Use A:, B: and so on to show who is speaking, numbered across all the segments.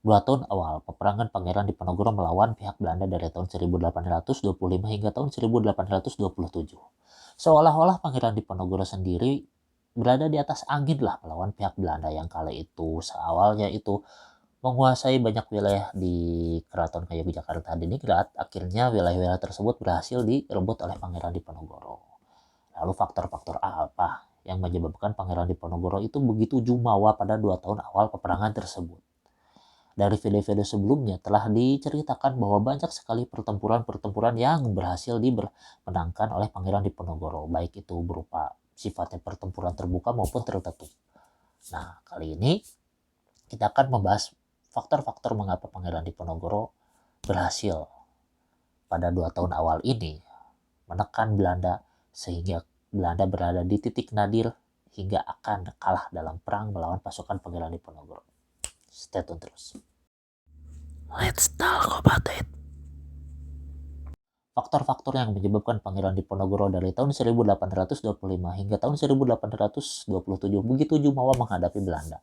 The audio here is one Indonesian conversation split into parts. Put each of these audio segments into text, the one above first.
A: 2 tahun awal peperangan Pangeran Diponegoro melawan pihak Belanda dari tahun 1825 hingga tahun 1827. Seolah-olah Pangeran Diponegoro sendiri berada di atas angin lah melawan pihak Belanda yang kala itu seawalnya itu menguasai banyak wilayah di Keraton Ngayogyakarta Hadiningrat. Akhirnya wilayah-wilayah tersebut berhasil direbut oleh Pangeran Diponegoro. Lalu faktor-faktor apa yang menyebabkan Pangeran Diponegoro itu begitu jumawa pada 2 tahun awal peperangan tersebut? Dari video-video sebelumnya telah diceritakan bahwa banyak sekali pertempuran-pertempuran yang berhasil dimenangkan oleh Pangeran Diponegoro, baik itu berupa sifatnya pertempuran terbuka maupun tertutup. Nah, kali ini kita akan membahas faktor-faktor mengapa Pangeran Diponegoro berhasil pada 2 tahun awal ini menekan Belanda sehingga Belanda berada di titik nadir hingga akan kalah dalam perang melawan pasukan Pangeran Diponegoro. Stay tune terus. Let's talk about it. Faktor-faktor yang menyebabkan Pangeran Diponegoro dari tahun 1825 hingga tahun 1827 begitu jumawa menghadapi Belanda.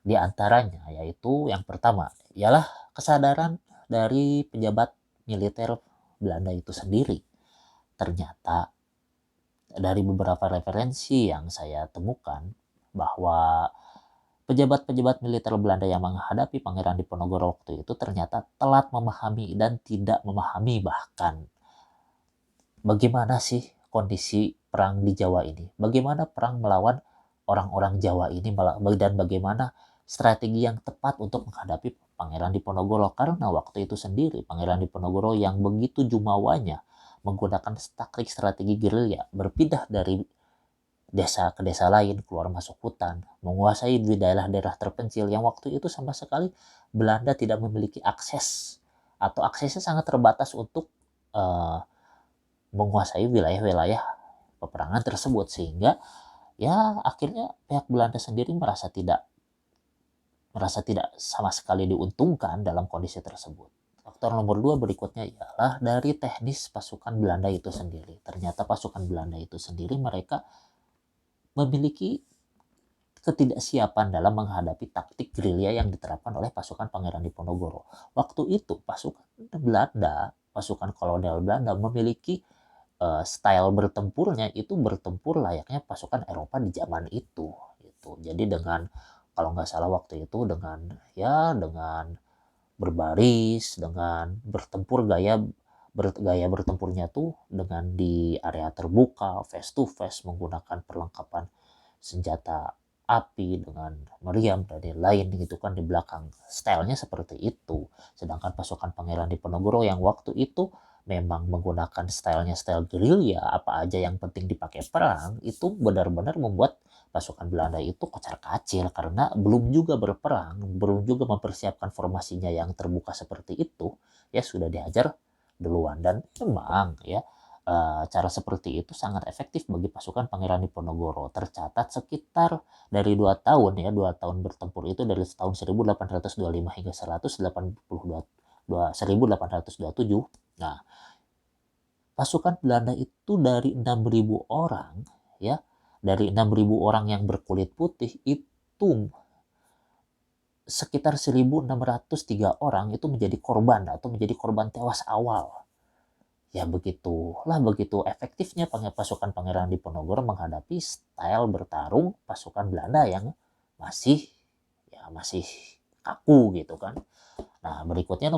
A: Di antaranya yaitu yang pertama ialah kesadaran dari pejabat militer Belanda itu sendiri. Ternyata dari beberapa referensi yang saya temukan bahwa pejabat-pejabat militer Belanda yang menghadapi Pangeran Diponegoro waktu itu ternyata telat memahami dan tidak memahami bahkan bagaimana sih kondisi perang di Jawa ini. Bagaimana perang melawan orang-orang Jawa ini dan bagaimana strategi yang tepat untuk menghadapi Pangeran Diponegoro. Karena waktu itu sendiri Pangeran Diponegoro yang begitu jumawanya menggunakan taktik strategi gerilya, berpindah dari desa ke desa lain, keluar masuk hutan, menguasai di daerah-daerah terpencil yang waktu itu sama sekali Belanda tidak memiliki akses atau aksesnya sangat terbatas untuk uh, menguasai wilayah-wilayah peperangan tersebut, sehingga ya akhirnya pihak Belanda sendiri merasa tidak sama sekali diuntungkan dalam kondisi tersebut. Faktor nomor 2 berikutnya ialah dari teknis pasukan Belanda itu sendiri. Ternyata pasukan Belanda itu sendiri mereka memiliki ketidaksiapan dalam menghadapi taktik gerilya yang diterapkan oleh pasukan Pangeran Diponegoro. Waktu itu pasukan Belanda, pasukan kolonial Belanda memiliki style bertempurnya itu bertempur layaknya pasukan Eropa di zaman itu gitu. Jadi dengan kalau nggak salah waktu itu dengan berbaris, dengan bertempur gaya bertempurnya tuh dengan di area terbuka, face to face menggunakan perlengkapan senjata api dengan meriam dan lain-lain gitu kan di belakang. Stylenya seperti itu. Sedangkan pasukan Pangeran Diponegoro yang waktu itu memang menggunakan stylenya style gerilya, apa aja yang penting dipakai perang, itu benar-benar membuat pasukan Belanda itu kocar-kacir karena belum juga berperang, belum juga mempersiapkan formasinya yang terbuka seperti itu, ya sudah dihajar duluan. Dan memang ya cara seperti itu sangat efektif bagi pasukan Pangeran Diponegoro. Tercatat sekitar dari 2 tahun ya, 2 tahun bertempur itu dari tahun 1825 hingga 1827. Nah, pasukan Belanda itu dari 6.000 orang ya, dari 6.000 orang yang berkulit putih itu sekitar 1.603 orang itu menjadi korban atau menjadi korban tewas awal. Ya begitu efektifnya pasukan Pangeran Diponegoro menghadapi style bertarung pasukan Belanda yang masih kaku gitu kan. Nah, berikutnya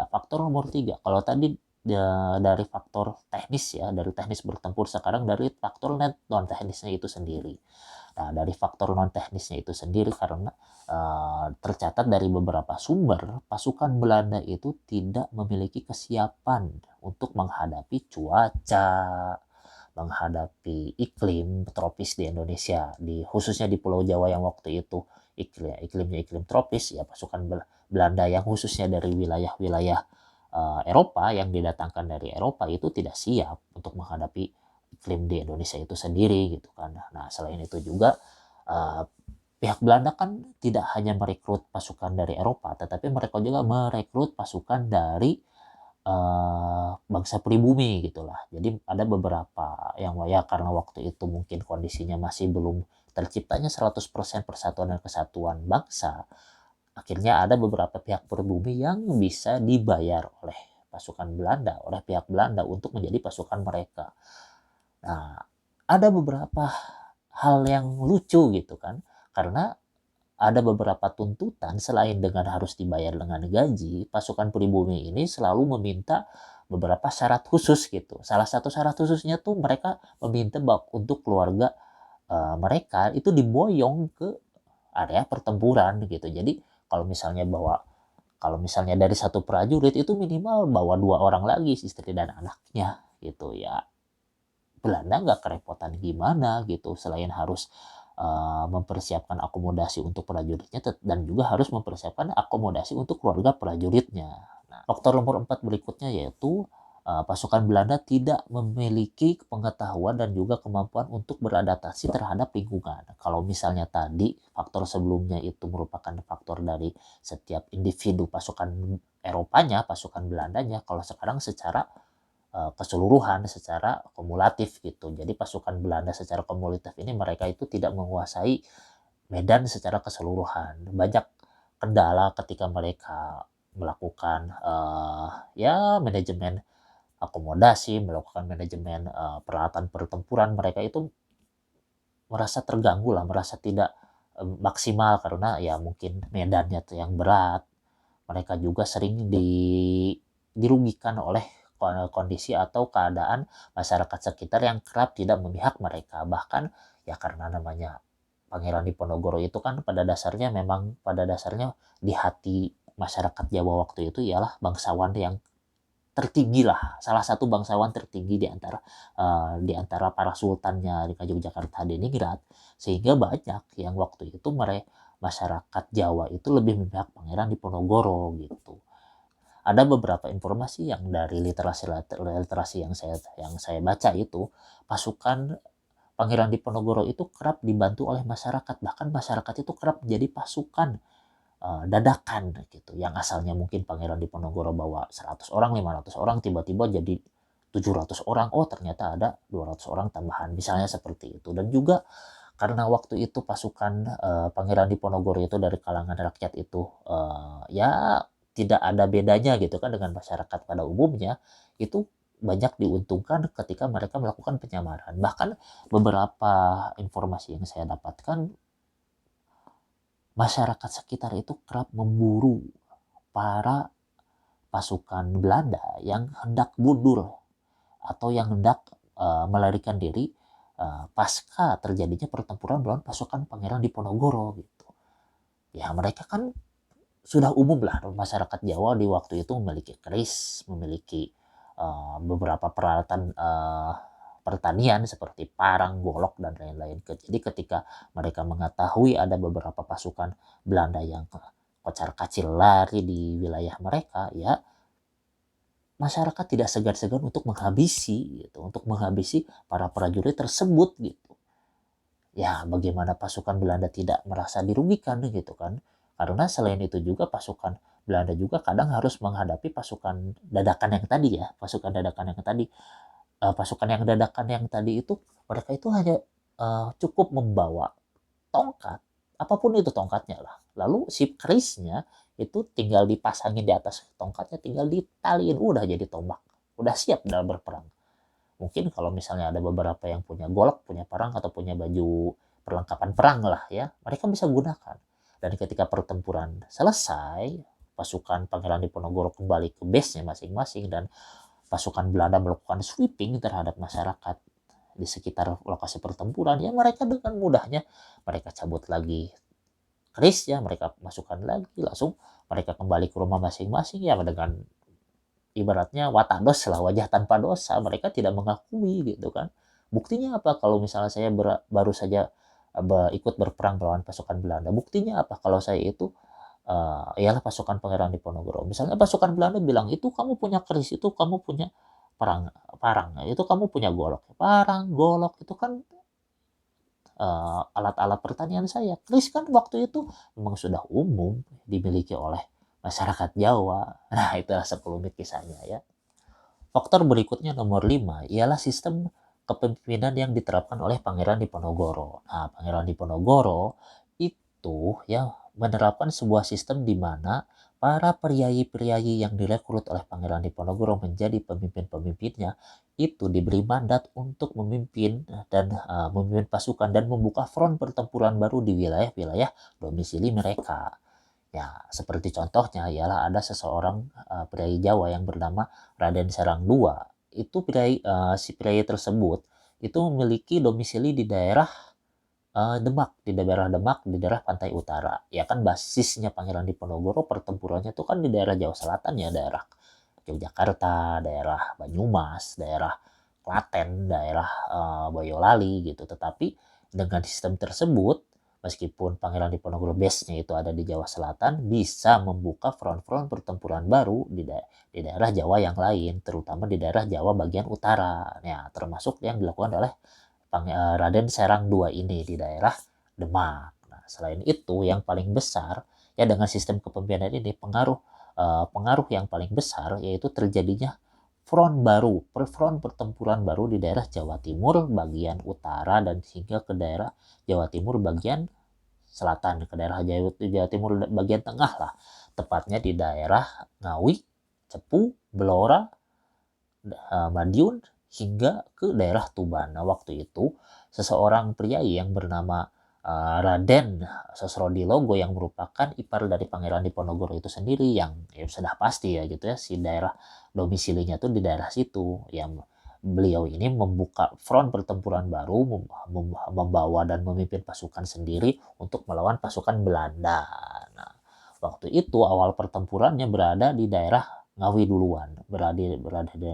A: faktor nomor 3. Kalau tadi dari faktor teknis ya, dari teknis bertempur, sekarang dari faktor non teknisnya itu sendiri. Nah, dari faktor non teknisnya itu sendiri karena tercatat dari beberapa sumber pasukan Belanda itu tidak memiliki kesiapan untuk menghadapi cuaca, menghadapi iklim tropis di Indonesia, khususnya di Pulau Jawa yang waktu itu iklimnya iklim tropis. Ya pasukan Belanda yang khususnya dari wilayah-wilayah Eropa yang didatangkan dari Eropa itu tidak siap untuk menghadapi iklim di Indonesia itu sendiri gitu kan. Nah, selain itu juga uh, pihak Belanda kan tidak hanya merekrut pasukan dari Eropa, tetapi mereka juga merekrut pasukan dari bangsa pribumi gitulah. Jadi ada beberapa yang ya karena waktu itu mungkin kondisinya masih belum terciptanya 100% persatuan dan kesatuan bangsa, akhirnya ada beberapa pihak pribumi yang bisa dibayar oleh pasukan Belanda, oleh pihak Belanda untuk menjadi pasukan mereka. Nah, ada beberapa hal yang lucu gitu kan, karena ada beberapa tuntutan selain dengan harus dibayar dengan gaji, pasukan pribumi ini selalu meminta beberapa syarat khusus gitu. Salah satu syarat khususnya tuh mereka meminta untuk keluarga mereka itu diboyong ke area pertempuran gitu. Jadi kalau misalnya dari satu prajurit itu minimal bawa 2 orang lagi, istri dan anaknya gitu ya. Belanda nggak kerepotan gimana gitu, selain harus mempersiapkan akomodasi untuk prajuritnya dan juga harus mempersiapkan akomodasi untuk keluarga prajuritnya. Nah, faktor nomor 4 berikutnya yaitu pasukan Belanda tidak memiliki pengetahuan dan juga kemampuan untuk beradaptasi terhadap lingkungan. Kalau misalnya tadi faktor sebelumnya itu merupakan faktor dari setiap individu pasukan Eropanya, pasukan Belandanya, kalau sekarang secara keseluruhan, secara kumulatif gitu. Jadi pasukan Belanda secara kumulatif ini mereka itu tidak menguasai medan secara keseluruhan. Banyak kendala ketika mereka melakukan ya manajemen akomodasi, melakukan manajemen peralatan pertempuran, mereka itu merasa terganggu lah, merasa tidak maksimal karena ya mungkin medannya tuh yang berat. Mereka juga sering dirugikan oleh kondisi atau keadaan masyarakat sekitar yang kerap tidak memihak mereka. Bahkan ya karena namanya Pangeran Diponegoro itu kan pada dasarnya di hati masyarakat Jawa waktu itu ialah bangsawan yang tertinggi lah, salah satu bangsawan tertinggi di antara para sultannya di Yogyakarta Hadiningrat, sehingga banyak yang waktu itu masyarakat Jawa itu lebih memihak Pangeran Diponegoro gitu. Ada beberapa informasi yang dari literasi yang saya baca itu, pasukan Pangeran Diponegoro itu kerap dibantu oleh masyarakat, bahkan masyarakat itu kerap menjadi pasukan dadakan gitu, yang asalnya mungkin Pangeran Diponegoro bawa 100 orang, 500 orang, tiba-tiba jadi 700 orang, oh ternyata ada 200 orang tambahan, misalnya seperti itu. Dan juga karena waktu itu pasukan Pangeran Diponegoro itu dari kalangan rakyat itu ya tidak ada bedanya gitu kan dengan masyarakat pada umumnya, itu banyak diuntungkan ketika mereka melakukan penyamaran. Bahkan beberapa informasi yang saya dapatkan, masyarakat sekitar itu kerap memburu para pasukan Belanda yang hendak mundur atau yang hendak melarikan diri pasca terjadinya pertempuran melawan pasukan Pangeran Diponegoro gitu. Ya mereka kan sudah umum lah, masyarakat Jawa di waktu itu memiliki keris, memiliki beberapa peralatan pertanian seperti parang, golok, dan lain-lain. Jadi ketika mereka mengetahui ada beberapa pasukan Belanda yang kocar-kacir lari di wilayah mereka, ya masyarakat tidak segan-segan untuk menghabisi gitu, untuk menghabisi para prajurit tersebut gitu. Ya bagaimana pasukan Belanda tidak merasa dirugikan gitu kan, karena selain itu juga pasukan Belanda juga kadang harus menghadapi pasukan dadakan yang tadi ya, pasukan yang dadakan yang tadi itu mereka itu hanya cukup membawa tongkat, apapun itu tongkatnya lah, lalu si kerisnya itu tinggal dipasangin di atas tongkatnya, tinggal ditaliin, udah jadi tombak, udah siap dalam berperang. Mungkin kalau misalnya ada beberapa yang punya golok, punya parang, atau punya baju perlengkapan perang lah ya, mereka bisa gunakan. Dan ketika pertempuran selesai, pasukan Pangeran Diponegoro kembali ke base-nya masing-masing dan pasukan Belanda melakukan sweeping terhadap masyarakat di sekitar lokasi pertempuran, ya mereka dengan mudahnya mereka cabut lagi kerisnya, mereka masukkan lagi, langsung mereka kembali ke rumah masing-masing ya dengan ibaratnya watados lah, wajah tanpa dosa, mereka tidak mengakui gitu kan. Buktinya apa kalau misalnya saya baru saja ikut berperang melawan pasukan Belanda, buktinya apa kalau saya itu ialah pasukan Pangeran Diponegoro. Misalnya pasukan Belanda bilang itu kamu punya keris, itu kamu punya parang, parang itu kamu punya golok, parang, golok itu kan alat-alat pertanian saya. Keris kan waktu itu memang sudah umum dimiliki oleh masyarakat Jawa. Nah, itulah sekelumit kisahnya ya. Faktor berikutnya nomor 5 ialah sistem kepemimpinan yang diterapkan oleh Pangeran Diponegoro. Nah, Pangeran Diponegoro itu ya menerapkan sebuah sistem di mana para priayi-priayi yang direkrut oleh Pangeran Diponegoro menjadi pemimpin-pemimpinnya itu diberi mandat untuk memimpin dan memimpin pasukan dan membuka front pertempuran baru di wilayah-wilayah domisili mereka. Ya, seperti contohnya ialah ada seseorang priayi Jawa yang bernama Raden Serang II. Itu si priayi tersebut itu memiliki domisili di daerah Demak, di daerah Demak, di daerah pantai utara. Ya kan basisnya Pangeran Diponegoro pertempurannya itu kan di daerah Jawa Selatan ya, daerah Yogyakarta, daerah Banyumas, daerah Klaten, daerah Boyolali gitu. Tetapi dengan sistem tersebut, meskipun Pangeran Diponegoro base-nya itu ada di Jawa Selatan, bisa membuka front-front pertempuran baru di daerah Jawa yang lain, terutama di daerah Jawa bagian utara. Ya, termasuk yang dilakukan oleh Raden Serang II ini di daerah Demak. Nah, selain itu yang paling besar ya dengan sistem kepemimpinan ini pengaruh yang paling besar yaitu terjadinya front pertempuran baru di daerah Jawa Timur bagian utara dan hingga ke daerah Jawa Timur bagian selatan, ke daerah Jawa Timur bagian tengah lah, tepatnya di daerah Ngawi, Cepu, Blora, Madiun hingga ke daerah Tuban. Nah, waktu itu seseorang priayi yang bernama Raden Sosrodilogo yang merupakan ipar dari Pangeran Diponegoro itu sendiri yang ya sudah pasti ya gitu ya, si daerah domisilinya tuh di daerah situ, yang beliau ini membuka front pertempuran baru, membawa dan memimpin pasukan sendiri untuk melawan pasukan Belanda. Nah, waktu itu awal pertempurannya berada di daerah Ngawi duluan, berada di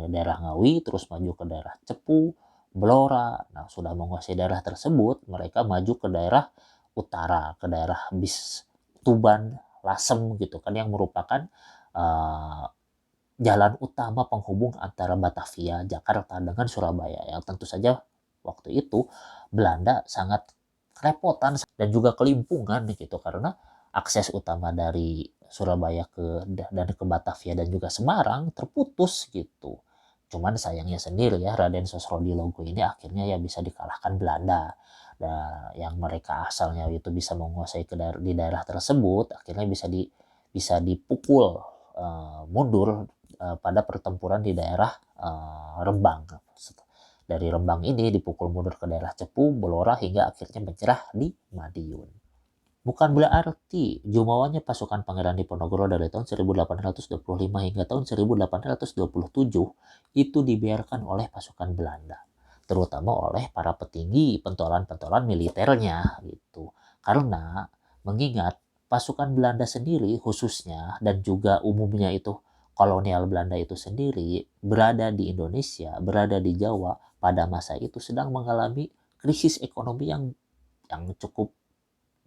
A: daerah Ngawi, terus maju ke daerah Cepu, Blora. Nah, sudah menguasai daerah tersebut, mereka maju ke daerah utara, ke daerah Tuban, Lasem gitu kan, yang merupakan jalan utama penghubung antara Batavia, Jakarta dengan Surabaya. Yang tentu saja waktu itu Belanda sangat kerepotan dan juga kelimpungan gitu, karena akses utama dari Surabaya dan ke Batavia dan juga Semarang terputus gitu. Cuman sayangnya sendiri ya, Raden Sosrodilogo ini akhirnya ya bisa dikalahkan Belanda. Dan yang mereka asalnya itu bisa menguasai di daerah tersebut, akhirnya bisa dipukul mundur pada pertempuran di daerah Rembang. Dari Rembang ini dipukul mundur ke daerah Cepu, Blora hingga akhirnya menyerah di Madiun. Bukan berarti jumawanya pasukan Pangeran Diponegoro dari tahun 1825 hingga tahun 1827 itu dibiarkan oleh pasukan Belanda, terutama oleh para petinggi pentolan-pentolan militernya gitu. Karena mengingat pasukan Belanda sendiri khususnya dan juga umumnya itu kolonial Belanda itu sendiri berada di Indonesia, berada di Jawa pada masa itu sedang mengalami krisis ekonomi yang cukup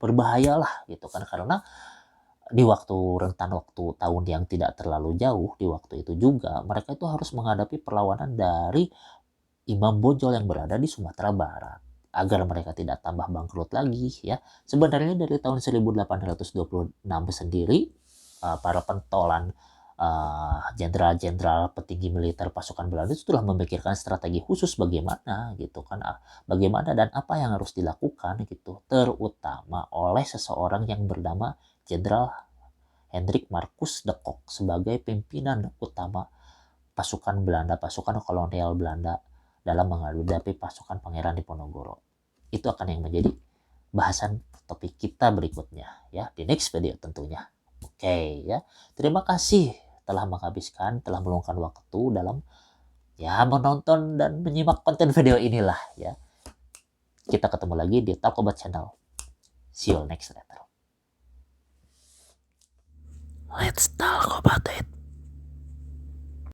A: berbahaya lah gitu kan, karena di rentan waktu tahun yang tidak terlalu jauh, di waktu itu juga mereka itu harus menghadapi perlawanan dari Imam Bonjol yang berada di Sumatera Barat. Agar mereka tidak tambah bangkrut lagi ya, sebenarnya dari tahun 1826 sendiri para pentolan jenderal-jenderal petinggi militer pasukan Belanda itu telah memikirkan strategi khusus bagaimana gitu kan, bagaimana dan apa yang harus dilakukan gitu, terutama oleh seseorang yang bernama Jenderal Hendrik Marcus de Kock sebagai pimpinan utama pasukan Belanda, pasukan kolonial Belanda dalam menghadapi pasukan Pangeran Diponegoro. Itu akan yang menjadi bahasan topik kita berikutnya ya, di next video tentunya. Oke ya, terima kasih telah meluangkan waktu dalam ya menonton dan menyimak konten video inilah ya. Kita ketemu lagi di Talkobat Channel. See you next later. Let's talk about